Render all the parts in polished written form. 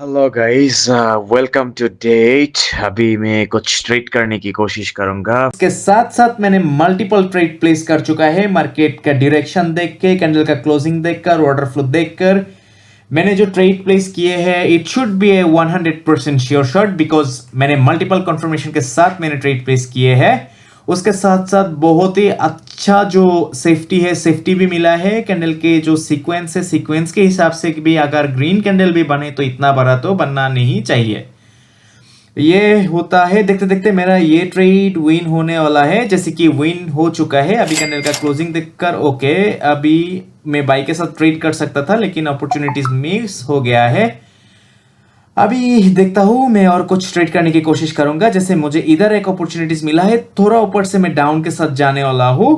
Hello guys, welcome to date. अभी मैं कुछ ट्रेड करने की कोशिश करूंगा। इसके साथ साथ मैंने मल्टीपल ट्रेड प्लेस कर चुका है। मार्केट का डायरेक्शन देख के, कैंडल का क्लोजिंग देखकर, ऑर्डर फ्लो देखकर मैंने जो ट्रेड प्लेस किए हैं, it should be A 100% sure shot, because मैंने मल्टीपल कंफर्मेशन के साथ मैंने ट्रेड प्लेस किए हैं। उसके साथ साथ बहुत ही अच्छा जो सेफ्टी है, सेफ्टी भी मिला है। कैंडल के जो सीक्वेंस है, सीक्वेंस के हिसाब से भी अगर ग्रीन कैंडल भी बने तो इतना बड़ा तो बनना नहीं चाहिए। ये होता है देखते देखते मेरा ये ट्रेड विन होने वाला है, जैसे कि विन हो चुका है अभी कैंडल का क्लोजिंग देखकर। ओके, अभी मैं बाई के साथ ट्रेड कर सकता था लेकिन अपॉर्चुनिटीज मिस हो गया है। अभी देखता हूं, मैं और कुछ ट्रेड करने की कोशिश करूंगा। जैसे मुझे इधर एक अपॉर्चुनिटीज मिला है, थोड़ा ऊपर से मैं डाउन के साथ जाने वाला हूं।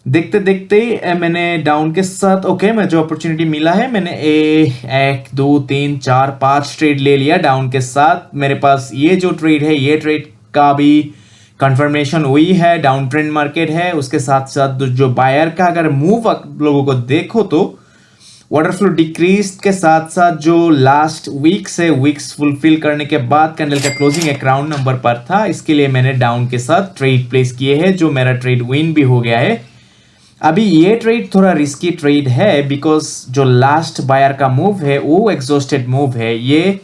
देखते देखते मैंने डाउन के साथ ओके, मैं जो अपॉर्चुनिटी मिला है मैंने एक दो तीन चार पांच ट्रेड ले लिया डाउन के साथ। मेरे पास ये जो ट्रेड है, ये ट्रेड का भी कंफर्मेशन हुई है, डाउन ट्रेंड मार्केट है। उसके साथ साथ जो बायर का अगर मूव आप लोगों को देखो तो वाटर फ्लो डिक्रीज के साथ साथ जो लास्ट वीक से वीक्स फुलफिल करने के बाद कैंडल का क्लोजिंग एक राउंड नंबर पर था, इसके लिए मैंने डाउन के साथ ट्रेड प्लेस किए हैं, जो मेरा ट्रेड विन भी हो गया है। अभी ये ट्रेड थोड़ा रिस्की ट्रेड है, बिकॉज जो लास्ट बायर का मूव है वो एग्जॉस्टेड मूव है। ये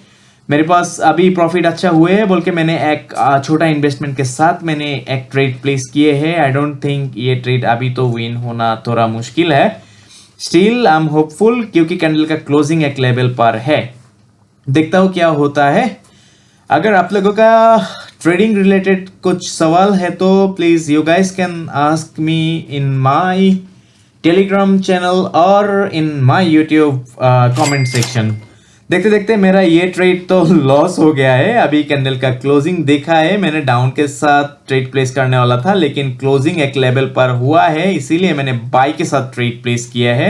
मेरे पास अभी प्रॉफिट अच्छा हुए है बोल के मैंने एक छोटा इन्वेस्टमेंट के साथ मैंने एक ट्रेड प्लेस किए हैं। आई डोंट थिंक ये ट्रेड अभी तो विन होना थोड़ा मुश्किल है। स्टिल आई एम होपफुल, क्योंकि कैंडल का क्लोजिंग एक लेवल पर है। देखता हूँ क्या होता है। अगर आप लोगों का ट्रेडिंग रिलेटेड कुछ सवाल है तो please you guys can ask me in my Telegram channel और in my YouTube comment section. देखते देखते मेरा ये ट्रेड तो लॉस हो गया है। अभी कैंडल का क्लोजिंग देखा है, मैंने डाउन के साथ ट्रेड प्लेस करने वाला था लेकिन क्लोजिंग एक लेवल पर हुआ है, इसीलिए मैंने बाई के साथ ट्रेड प्लेस किया है।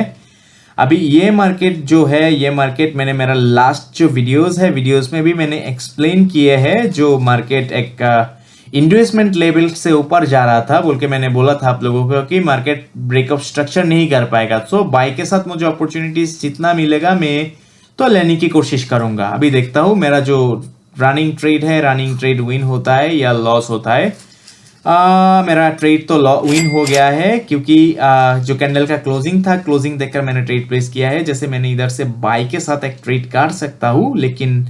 अभी ये मार्केट जो है, ये मार्केट मैंने मेरा लास्ट जो वीडियोस है, वीडियोस में भी मैंने एक्सप्लेन किए हैं। जो मार्केट एक इन्वेस्टमेंट लेवल से ऊपर जा रहा था बोल के मैंने बोला था आप लोगों को कि मार्केट ब्रेकअप स्ट्रक्चर नहीं कर पाएगा। सो बाई के साथ मुझे अपॉर्चुनिटीज जितना मिलेगा मैं तो लेने की कोशिश करूंगा। अभी देखता हूँ मेरा जो रनिंग ट्रेड है, रनिंग ट्रेड विन होता है या लॉस होता है। मेरा ट्रेड तो विन हो गया है, क्योंकि जो कैंडल का क्लोजिंग था, क्लोजिंग देखकर मैंने ट्रेड प्लेस किया है। जैसे मैंने इधर से बाई के साथ एक ट्रेड कर सकता हूँ लेकिन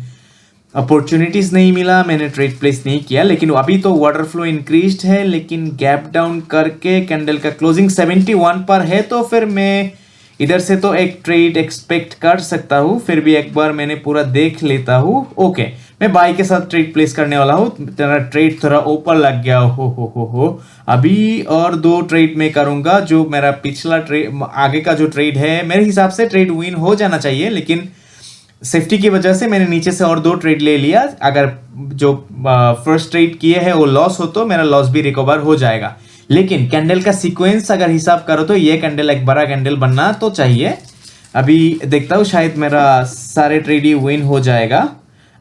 अपॉर्चुनिटीज नहीं मिला, मैंने ट्रेड प्लेस नहीं किया। लेकिन अभी तो वाटर फ्लो इंक्रीज्ड है, लेकिन गैप डाउन करके कैंडल का क्लोजिंग 71 पर है, तो फिर मैं इधर से तो एक ट्रेड एक्सपेक्ट कर सकता हूँ। फिर भी एक बार मैंने पूरा देख लेता हूँ। ओके, मैं बाई के साथ ट्रेड प्लेस करने वाला हूँ। तेरा ट्रेड थोड़ा ऊपर लग गया हो। अभी और दो ट्रेड मैं करूंगा। जो मेरा पिछला ट्रेड, आगे का जो ट्रेड है, मेरे हिसाब से ट्रेड विन हो जाना चाहिए, लेकिन सेफ्टी की वजह से मैंने नीचे से और दो ट्रेड ले लिया। अगर जो फर्स्ट ट्रेड किए हैं वो लॉस हो तो मेरा लॉस भी रिकवर हो जाएगा। लेकिन कैंडल का सीक्वेंस अगर हिसाब करो तो ये कैंडल एक बड़ा कैंडल बनना तो चाहिए। अभी देखता हूँ, शायद मेरा सारे ट्रेड ही विन हो जाएगा।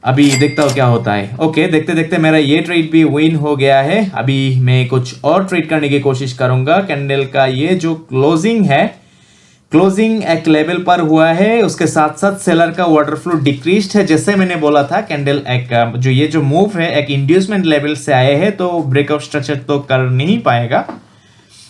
अभी देखता हूँ क्या होता है। ओके, देखते देखते मेरा ये ट्रेड भी विन हो गया है। अभी मैं कुछ और ट्रेड करने की कोशिश करूंगा। कैंडल का ये जो क्लोजिंग है, क्लोजिंग एक लेवल पर हुआ है, उसके साथ साथ सेलर का वाटर फ्लो डिक्रीज्ड है। जैसे मैंने बोला था, कैंडल एक जो ये जो मूव है एक इंड्यूसमेंट लेवल से आए हैं, तो ब्रेकअप स्ट्रक्चर तो कर नहीं पाएगा।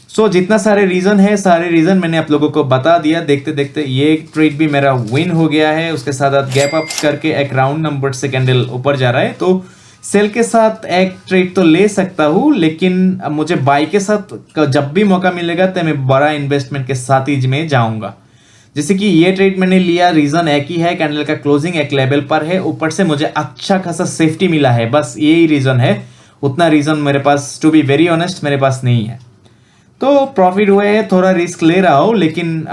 सो जितना सारे रीजन है, सारे रीजन मैंने आप लोगों को बता दिया। देखते देखते ये ट्रेड भी मेरा विन हो गया है। उसके साथ गैप अप करके एक राउंड नंबर से कैंडल ऊपर जा रहा है, तो सेल के साथ एक ट्रेड तो ले सकता हूँ, लेकिन मुझे बाई के साथ जब भी मौका मिलेगा तो मैं बड़ा इन्वेस्टमेंट के साथ ही में जाऊंगा। जैसे कि ये ट्रेड मैंने लिया, रीजन एक ही है, कैंडल का क्लोजिंग एक लेवल पर है, ऊपर से मुझे अच्छा खासा सेफ्टी मिला है, बस यही रीजन है। उतना रीजन मेरे पास, टू बी वेरी ऑनेस्ट, मेरे पास नहीं है। तो प्रॉफिट हुए है, थोड़ा रिस्क ले रहा हूँ, लेकिन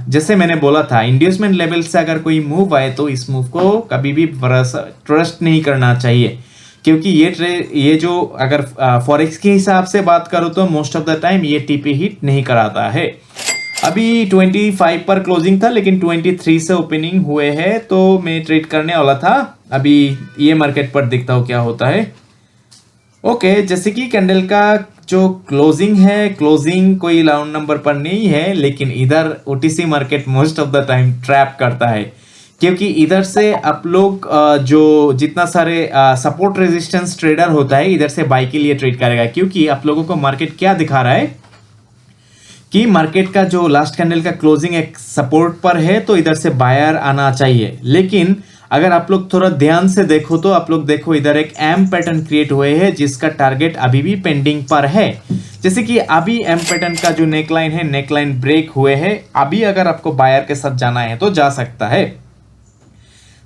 जैसे मैंने बोला था, इंड्यूसमेंट लेवल से अगर कोई मूव आए तो इस मूव को कभी भी ट्रस्ट नहीं करना चाहिए, क्योंकि ये जो अगर फॉरेक्स के हिसाब से बात करो तो मोस्ट ऑफ द टाइम ये टीपी हिट नहीं कराता है। अभी 25 पर क्लोजिंग था लेकिन 23 से ओपनिंग हुए हैं, तो मैं ट्रेड करने वाला था। अभी ये मार्केट पर देखता हूँ क्या होता है। ओके, जैसे कि कैंडल का जो क्लोजिंग है, क्लोजिंग कोई राउंड नंबर पर नहीं है, लेकिन इधर OTC market most of the time trap करता है, क्योंकि इधर से आप लोग जो जितना सारे सपोर्ट रेजिस्टेंस ट्रेडर होता है इधर से बाई के लिए ट्रेड करेगा, क्योंकि आप लोगों को मार्केट क्या दिखा रहा है कि मार्केट का जो लास्ट कैंडल का क्लोजिंग एक सपोर्ट पर है, तो इधर से बायर आना चाहिए। लेकिन अगर आप लोग थोड़ा ध्यान से देखो तो आप लोग देखो इधर एक एम पैटर्न क्रिएट हुए हैं जिसका टारगेट अभी भी पेंडिंग पर है। जैसे कि अभी एम पैटर्न का जो नेकलाइन है, नेकलाइन ब्रेक हुए हैं। अभी अगर आपको बायर के साथ जाना है तो जा सकता है।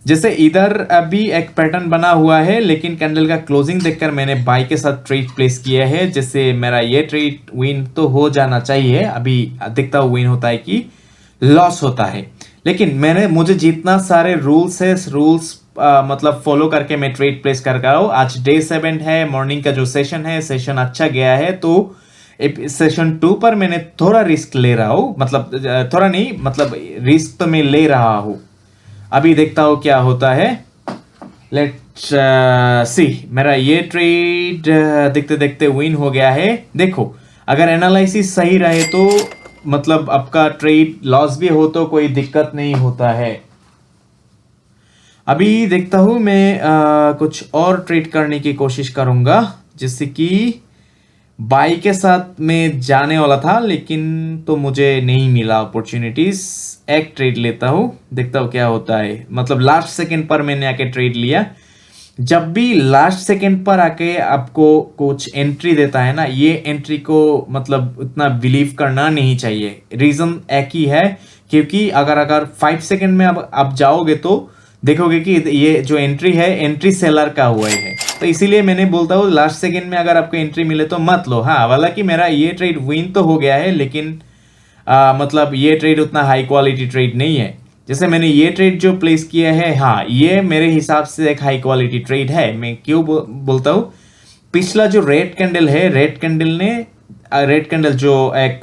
जैसे इधर अभी एक पैटर्न बना हुआ है, लेकिन कैंडल का क्लोजिंग देखकर मैंने बाई के साथ ट्रेड प्लेस किया है। जैसे मेरा ये ट्रेड विन तो हो जाना चाहिए, अभी दिखता विन होता है कि लॉस होता है। लेकिन मुझे जितना सारे रूल्स है, रूल्स मतलब फॉलो करके मैं ट्रेड प्लेस कर रहा हूँ। आज डे 7 है, मॉर्निंग का जो सेशन है, सेशन अच्छा गया है, तो सेशन 2 पर मैंने थोड़ा रिस्क ले रहा हूँ। मतलब थोड़ा नहीं, मतलब रिस्क तो मैं ले रहा हूँ। अभी देखता हूँ क्या होता है। लेट्स सी, मेरा ये ट्रेड देखते देखते विन हो गया है। देखो, अगर एनालिसिस सही रहे तो मतलब आपका ट्रेड लॉस भी हो तो कोई दिक्कत नहीं होता है। अभी देखता हूँ मैं कुछ और ट्रेड करने की कोशिश करूंगा। जैसे कि बाई के साथ में जाने वाला था, लेकिन तो मुझे नहीं मिला अपॉर्चुनिटीज। एक ट्रेड लेता हूँ, देखता हूँ क्या होता है। मतलब लास्ट सेकंड पर मैंने आके ट्रेड लिया। जब भी लास्ट सेकंड पर आके आपको कुछ एंट्री देता है ना, ये एंट्री को मतलब उतना बिलीव करना नहीं चाहिए। रीजन एक ही है, क्योंकि अगर 5 सेकंड में आप जाओगे तो देखोगे कि ये जो एंट्री है, एंट्री सेलर का हुआ है। तो इसीलिए मैंने बोलता हूँ लास्ट सेकंड में अगर आपको एंट्री मिले तो मत लो। हाँ, हालांकि मेरा ये ट्रेड विन तो हो गया है, लेकिन मतलब ये ट्रेड उतना हाई क्वालिटी ट्रेड नहीं है। जैसे मैंने ये ट्रेड जो प्लेस किया है, हाँ, ये मेरे हिसाब से एक हाई क्वालिटी ट्रेड है। मैं क्यों बोलता हूँ, पिछला जो रेड कैंडल है, रेड कैंडल जो एक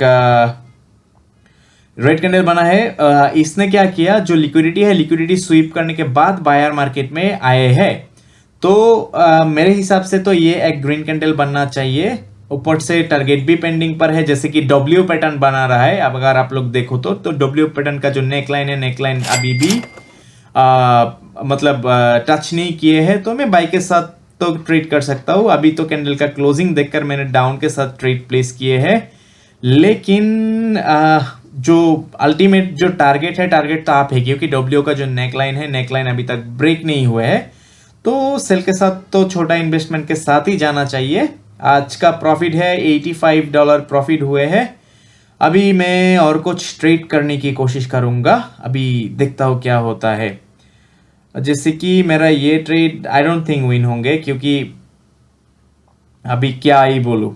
रेड कैंडल बना है, इसने क्या किया, जो लिक्विडिटी है, लिक्विडिटी स्वीप करने के बाद बायर मार्केट में आए हैं। तो मेरे हिसाब से तो ये एक ग्रीन कैंडल बनना चाहिए। ऊपर से टारगेट भी पेंडिंग पर है, जैसे कि डब्ल्यू पैटर्न बना रहा है। अब अगर आप लोग देखो तो डब्ल्यू पैटर्न का जो नेकलाइन है, नेकलाइन अभी भी मतलब टच नहीं किए हैं। तो मैं बाई के साथ तो ट्रेड कर सकता हूँ। अभी तो कैंडल का क्लोजिंग देखकर मैंने डाउन के साथ ट्रेड प्लेस किए हैं। लेकिन जो अल्टीमेट जो टारगेट है, टारगेट तो आप है, क्योंकि डब्ल्यू का जो नेकलाइन है, नेकलाइन अभी तक ब्रेक नहीं हुआ है। तो सेल के साथ तो छोटा इन्वेस्टमेंट के साथ ही जाना चाहिए। आज का प्रॉफिट है $85 प्रॉफिट हुए हैं। अभी मैं और कुछ ट्रेड करने की कोशिश करूंगा। अभी देखता हूँ क्या होता है। जैसे कि मेरा ये trade I don't think win होंगे, क्योंकि अभी क्या ही बोलूं।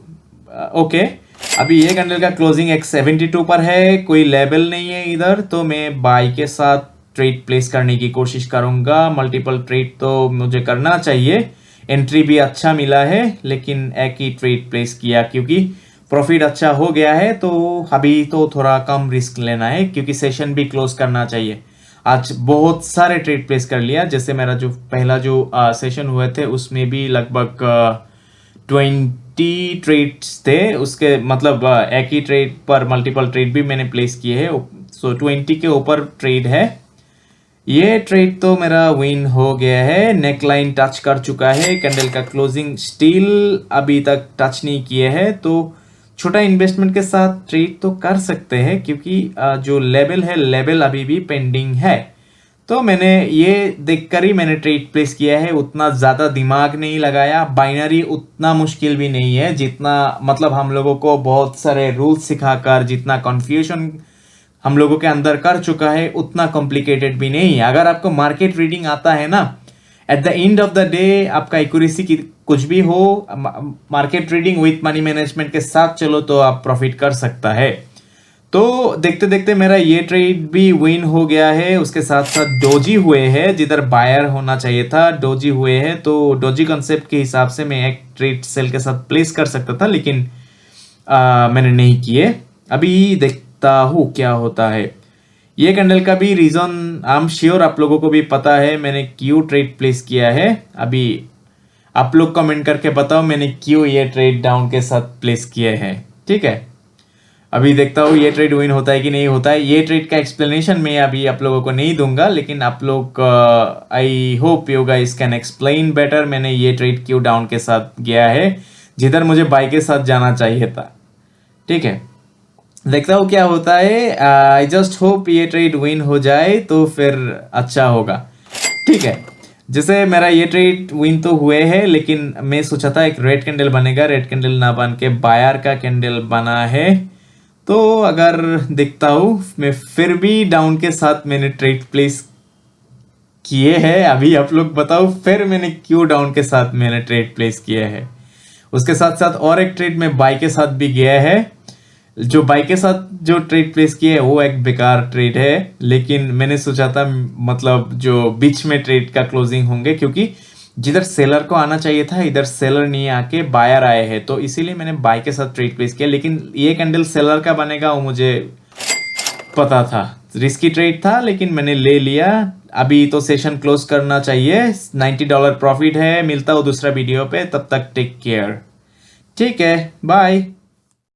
ओके, अभी ये कैंडल का क्लोजिंग एक 72 पर है, कोई लेवल नहीं है इधर। तो मैं बाई के साथ ट्रेड प्लेस करने की कोशिश करूंगा। मल्टीपल ट्रेड तो मुझे करना चाहिए। एंट्री भी अच्छा मिला है, लेकिन एक ही ट्रेड प्लेस किया क्योंकि प्रॉफिट अच्छा हो गया है। तो अभी तो थोड़ा कम रिस्क लेना है, क्योंकि सेशन भी क्लोज करना चाहिए। आज बहुत सारे ट्रेड प्लेस कर लिया। जैसे मेरा जो पहला जो सेशन हुए थे उसमें भी लगभग 20 ट्रेड्स थे। उसके मतलब एक ही ट्रेड पर मल्टीपल ट्रेड भी मैंने प्लेस किए हैं। सो 20 के ऊपर ट्रेड है। ये ट्रेड तो मेरा विन हो गया है। नेकलाइन टच कर चुका है, कैंडल का क्लोजिंग स्टिल अभी तक टच नहीं किए है। तो छोटा इन्वेस्टमेंट के साथ ट्रेड तो कर सकते हैं, क्योंकि जो लेवल है, लेवल अभी भी पेंडिंग है। तो मैंने ये देखकर ही मैंने ट्रेड प्लेस किया है। उतना ज़्यादा दिमाग नहीं लगाया। बाइनरी उतना मुश्किल भी नहीं है जितना मतलब हम लोगों को बहुत सारे रूल्स सिखाकर जितना कन्फ्यूजन हम लोगों के अंदर कर चुका है, उतना कॉम्प्लिकेटेड भी नहीं है। अगर आपको मार्केट रीडिंग आता है ना, at the end of the day आपका एक्यूरेसी की कुछ भी हो, market reading with money management के साथ चलो तो आप प्रॉफिट कर सकता है। तो देखते देखते मेरा ये ट्रेड भी विन हो गया है। उसके साथ साथ डोजी हुए हैं, जिधर बायर होना चाहिए था, डोजी हुए हैं। तो डोजी कॉन्सेप्ट के हिसाब से मैं एक ट्रेड सेल के साथ प्लेस कर सकता था, लेकिन मैंने नहीं किए। अभी देखता हूँ क्या होता है। ये कैंडल का भी रीजन आई एम श्योर आप लोगों को भी पता है, मैंने क्यों ट्रेड प्लेस किया है। अभी आप लोग कमेंट करके बताओ मैंने क्यों ये ट्रेड डाउन के साथ प्लेस किए हैं, ठीक है। अभी देखता हूँ ये ट्रेड विन होता है कि नहीं होता है। ये ट्रेड का एक्सप्लेनेशन मैं अभी आप लोगों को नहीं दूंगा, लेकिन आप लोग I hope you guys can explain better मैंने ये ट्रेड क्यों डाउन के साथ गया है जिधर मुझे बाई के साथ जाना चाहिए था। ठीक है, देखता हूँ क्या होता है। आई जस्ट होप ये ट्रेड विन हो जाए तो फिर अच्छा होगा। ठीक है, जैसे मेरा ये ट्रेड विन तो हुए है, लेकिन मैं सोचा था एक रेड कैंडल बनेगा, रेड कैंडल ना बन के बायर का कैंडल बना है। तो अगर देखता हूँ मैं फिर भी डाउन के साथ मैंने ट्रेड प्लेस किए हैं। अभी आप लोग बताओ फिर मैंने क्यों डाउन के साथ मैंने ट्रेड प्लेस किए हैं। उसके साथ साथ और एक ट्रेड में बाई के साथ भी गया है। जो बाई के साथ जो ट्रेड प्लेस किया है वो एक बेकार ट्रेड है, लेकिन मैंने सोचा था मतलब जो बीच में ट्रेड का क्लोजिंग होंगे, क्योंकि जिधर सेलर को आना चाहिए था इधर सेलर नहीं आके बायर आए हैं, तो इसीलिए मैंने बाई के साथ ट्रेड प्लेस किया। लेकिन ये कैंडल सेलर का बनेगा वो मुझे पता था, रिस्की ट्रेड था, लेकिन मैंने ले लिया। अभी तो सेशन क्लोज करना चाहिए, $90 प्रॉफिट है। मिलता हूँ दूसरा वीडियो पे, तब तक टेक केयर। ठीक है, बाय।